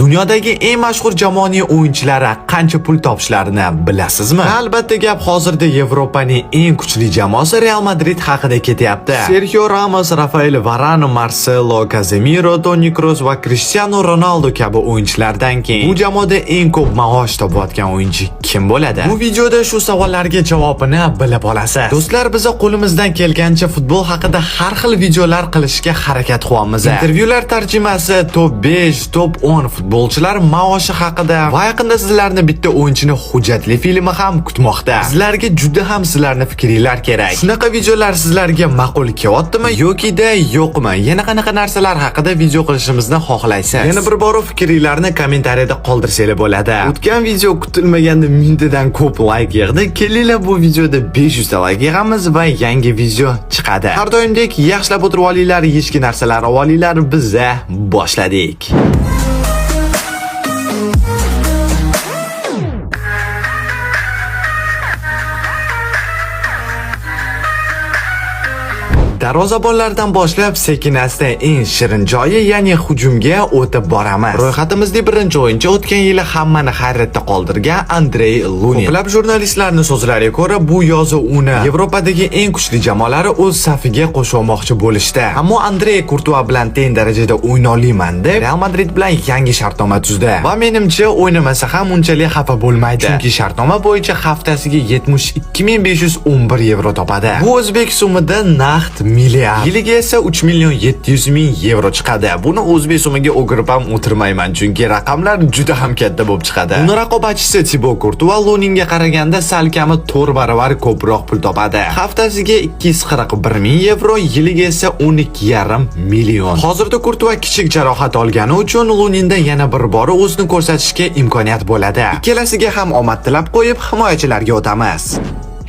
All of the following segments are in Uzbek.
Dunyodagi eng mashhur jamoaning o'yinchilari qancha pul topishlarini bilasizmi? Albatta gap hozirda Yevropaning eng kuchli jamoasi Real Madrid haqida ketyapti. Sergio Ramos, Rafael Varane, Marcelo, Casemiro, Toni Kroos va Cristiano Ronaldo kabi o'yinchilardan keyin bu jamoada eng ko'p maosh topayotgan o'yinchi kim bo'ladi? Bu videoda shu savollarga javobini bilib olasiz. Do'stlar, biz qo'limizdan kelgancha futbol haqida har xil videolar qilishga harakat qilyapmiz. Intervyular tarjimasi, top 5, top 10 futbolchilar maoshi haqida va yaqinda sizlarni bitta o'yinchini hujjatli filmi ham kutmoqda. Sizlarga juda ham sizlarning fikringlar kerak. Shunaqa videolar sizlarga ma'qul kelyaptimi yoki-da yo'qmi? Yana qanaqa narsalar haqida video qilishimizni xohlaysiz? Yana bir bor fikringlarni kommentariyada qoldirsanglar bo'ladi. O'tgan video kutilmaganda mintadan ko'p like yig'di. Kelinglar bu videoda 500 ta like yig'amiz va yangi video chiqadi. Har doimdek yaxshilab o'tirib olinglar, yechki narsalar olinglar, bizza boshladik. Darvozabonlardan boshlab sekin-asta eng shirin joyi, ya'ni hujumga o'tib boramiz. Ro'yxatimizda birinchi o'yinchi o'tgan yili hammani hayratda qoldirgan Andrey Lunin. Ko'plab jurnalistlarning so'zlariga ko'ra, bu yozi uni Yevropadagi eng kuchli jamoalari o'z safiga qo'shmoqchi bo'lishdi. Ammo Andrey Kurtua bilan teng darajada o'ynolmayman deb Real Madrid bilan yangi shartnoma tuzdi. Va menimcha o'ynamasa ham unchalik xafa bo'lmaydi. Chunki shartnoma bo'yicha haftasiga 72.511 yevro topadi. Bu o'zbek so'mida naqd milliard. Yiliga esa 3.700.000 yevro chiqadi. Buni o'zbek so'miga o'girib ham o'tirmayman, chunki raqamlar juda ham katta bo'lib chiqadi. Uni raqobatchisi Thibaut Courtois Luninga qaraganda sal kami 4 barobar ko'proq pul topadi. Haftasiga 241.000 yevro, yiliga esa 12.5 million. Hozirda Courtois kichik jarohat olgani uchun Luninda yana bir bor o'zini ko'rsatishga imkoniyat bo'ladi. Ikkalasiga ham omad tilab qo'yib, himoyachilarga o'tamiz.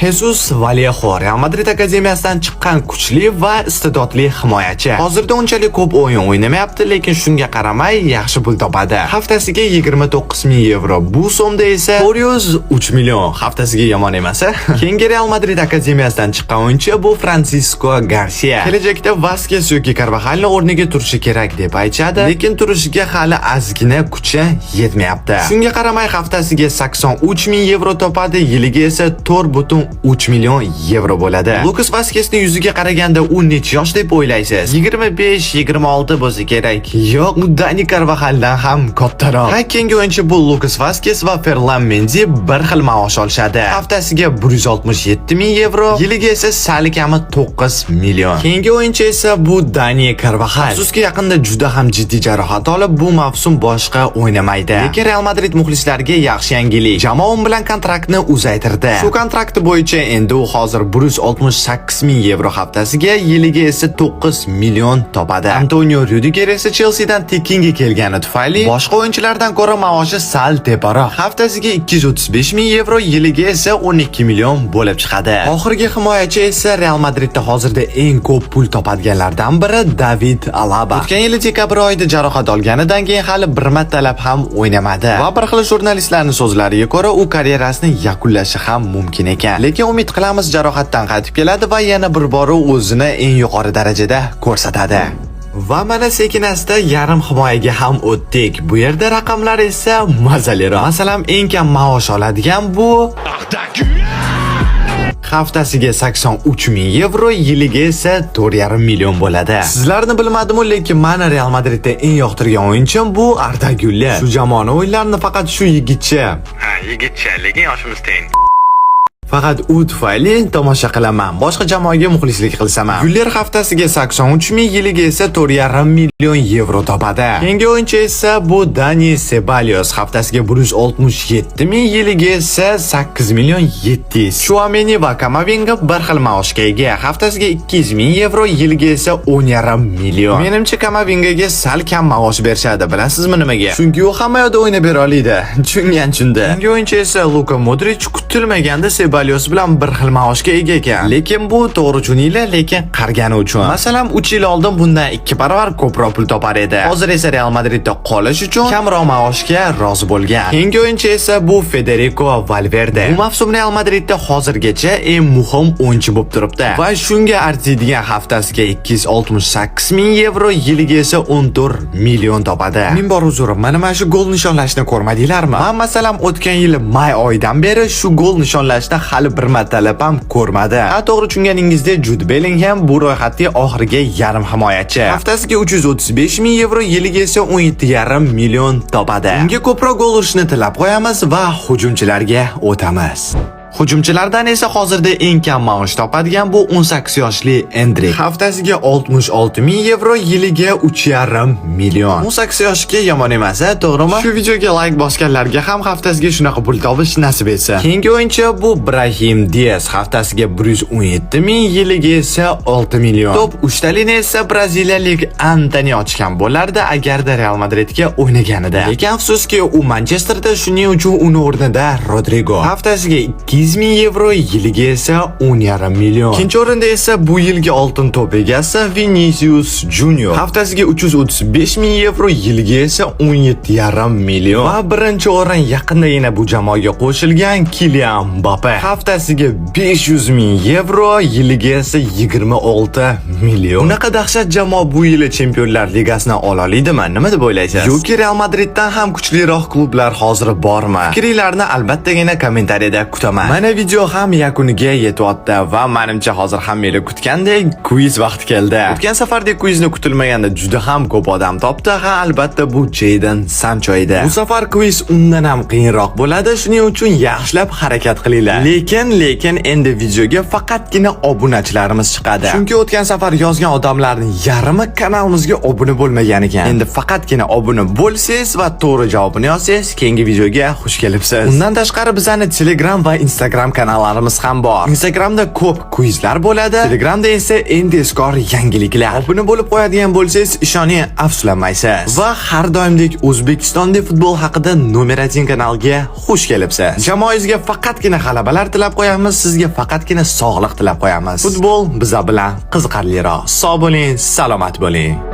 Jesus Vallejo Real Madrid akademiyasidan chiqqan kuchli va iste'dodli himoyachi. Hozirda unchalik ko'p o'yin o'ynamayapti, lekin shunga qaramay yaxshi pul topadi. Haftasiga 29.000 yevro. Bu so'mda esa 403 million. Haftasiga yomon emas. Keyingi Real Madrid akademiyasidan chiqqan o'yinchi bu Francisco Garcia. Kelajakda Vasquez yoki Carvajalni o'rniga turishi kerak deb aytadi, lekin turishiga hali ozgina kuchi yetmayapti. Shunga qaramay haftasiga 83.000 yevro topadi, yiliga esa 4.3 million yevro bo'ladi. Lucas Vazquezning yuziga qaraganda u necha yosh deb o'ylaysiz? 25-26 bo'lsa kerak. Yo'q, u Dani Carvajaldan ham kattaroq. Keyingi o'yinchi bu Lucas Vazquez va Ferland Mendy bir xil maosh olishadi. Haftasiga 167.000 yevro, yiliga esa sal kami 9 million. Keyingi o'yinchi esa bu Dani Carvajal. Afsuski yaqinda juda ham jiddiy jarohat olib, bu mavsum boshqa o'ynamaydi. Lekin Real Madrid muxlislariga yaxshi yangilik. Jamoa bilan kontraktni uzaytirdi. Shu kontrakt bo'yicha endi u hozir 168.000 yevro haftasiga, yiliga esa 9 million topadi. Antonio Rudiger esa Chelsea-dan tekinga kelgani tufayli boshqa o'yinchilardan ko'ra maoshi sal teparoq. Haftasiga 235.000 yevro, yiliga esa 12 million bo'lib chiqadi. Oxirgi himoyachi esa Real Madridda hozirda eng ko'p pul topadiganlardan biri David Alaba. O'tgan yil dekabr oyida jarohat olganidan keyin hali bir martalab ham o'ynamadi. Va bir xil jurnalistlarning so'zlariga ko'ra, u karyerasini yakunlashi ham mumkin ekan. Lekin umid qilamiz jarohatdan qaytib keladi va yana bir bor o'zini eng yuqori darajada ko'rsatadi. Va mana sekin-asta yarim himoyaga ham o'tdik. Bu yerda raqamlar esa mazaliroq. Masalan, eng kam maosh oladigan bu haftasiga 83.000 yevro, yiliga esa 4.5 million bo'ladi. Sizlarni bilmadim-u, lekin mana Real Madridda eng yoqtirgan o'yinchim bu Arda Güler. Shu jamoani o'yinlarini faqat shu yigitcha. Yigitcha, lekin yoshimiz teng. Faqat u tufayli tomosha qilaman. Boshqa jamoaga muxlislik qilsam ham. Güler haftasiga 83.000, yiliga esa 4.5 million yevro topadi. Keyingi o'yinchi esa bu Dani Ceballos. Haftasiga 167.000, yiliga esa 8 million 700. Chouameni va Camavinga bir xil maoshga ega. Haftasiga 200.000 yevro, yiliga esa 10.5 million. Menimcha Camavingaga sal kam maosh berishadi. Bilasizmi nimaga? Chunki u hamma yoqda o'ynab bera oladi. Tushungan shunda. Keyingi o'yinchi esa Luka Modric kutilmaganda Ceballos valyusi bilan bir xil maoshga ega ekan. Lekin bu to'g'ri tushuninglar, lekin qargani uchun. Masalan, 3 yil oldin bundan 2 barobar ko'proq pul topar edi. Hozir esa Real Madridda qolish uchun kamroq maoshga rozi bo'lgan. Keyingi o'yinchi esa bu Federico Valverde. Bu mavsum Real Madridda hozirgacha eng muhim o'yinchi bo'lib turibdi. Va shunga arziydigan haftasiga 268 ming yevro, yiliga esa 14 million topadi. Ming bor uzr, mana shu gol nishonlashni ko'rmadinglarmi? Men masalan o'tgan yil may oyidan beri shu gol nishonlashni hali bir martalab ham ko'rmadi. To'g'ri tushunganingizdek, Jude Bellingham bu ro'yxatning oxirgi yarim himoyachi. Haftasiga 335 ming yevro, yiliga esa 17,5 million topadi. Unga ko'proq gol urishni tilab qo'yamiz va hujumchilarga o'tamiz. Hujumchilardan esa hozirda eng kam maosh topadigan bu 18 yoshli Endrik. Haftasiga 66 ming yevro, yiliga 3,5 million. 18 yoshga yomon emas, to'g'rimi? Shu videoga like bosganlarga ham haftasiga shunaqa pul topish nasib etsa. Keyingi o'yinchi bu Brahim Diaz. Haftasiga 117 ming, yiliga esa 6 million. Top uchtalini esa braziliyalik Antoni ochgan bo'lardi agarda Real Madridga o'ynaganida. Lekin afsuski u Manchesterda, shuning uchun uni o'rnida Rodrigo. Haftasiga 200 ming yevro, yiliga esa 10,5 million. Ikkinchi o'rinda esa bu yilgi oltin to'p egasi Vinicius Junior. Haftasiga 335 ming yevro, yiliga esa 17,5 million. Va birinchi o'rin yaqindagina bu jamoaga qo'shilgan Kylian Mbappe. Haftasiga 500 ming yevro, yiliga esa 26 million. Unaqa dahshat jamoa bu yili Chempionlar Ligasini ola oladimi? Nima deb o'ylaysiz? Yoki Real Madriddan ham kuchliroq klublar hozir bormi? Fikringizni albattagina kommentariyada kutaman. Mana video ham yakuniga yetyapti va menimcha hozir hammalar kutgandek kviz vaqti keldi. O'tgan safardek kvizni kutilmaganda juda ham ko'p odam topdi. Ha, albatta bu Jadon Sancho edi. Bu safar kviz undan ham qiyinroq bo'ladi, shuning uchun yaxshilab harakat qilinglar. Lekin endi videoga faqatgina obunachilarimiz chiqadi. Chunki o'tgan safar yozgan odamlarning yarmi kanalimizga obuna bo'lmagan ekan. Endi faqatgina obuna bo'lsangiz va to'g'ri javobni yozsangiz, keyingi videoga xush kelibsiz. Undan tashqari bizning Telegram va Instagram kanallarimiz ham bor. Instagramda ko'p kvizlar bo'ladi, Telegramda esa eng tezkor yangiliklar. Obuna bo'lib qo'yadigan bo'lsangiz, ishoning, afsuslanmaysiz. Va har doimdek O'zbekistonda futbol haqida nomer 1 kanalga xush kelibsiz. Jamoangizga faqatgina g'alabalar tilab qo'yamiz, sizga faqatgina sog'lik tilab qo'yamiz. Futbol biza bilan qiziqarliroq. Sog' bo'ling, salomat bo'ling.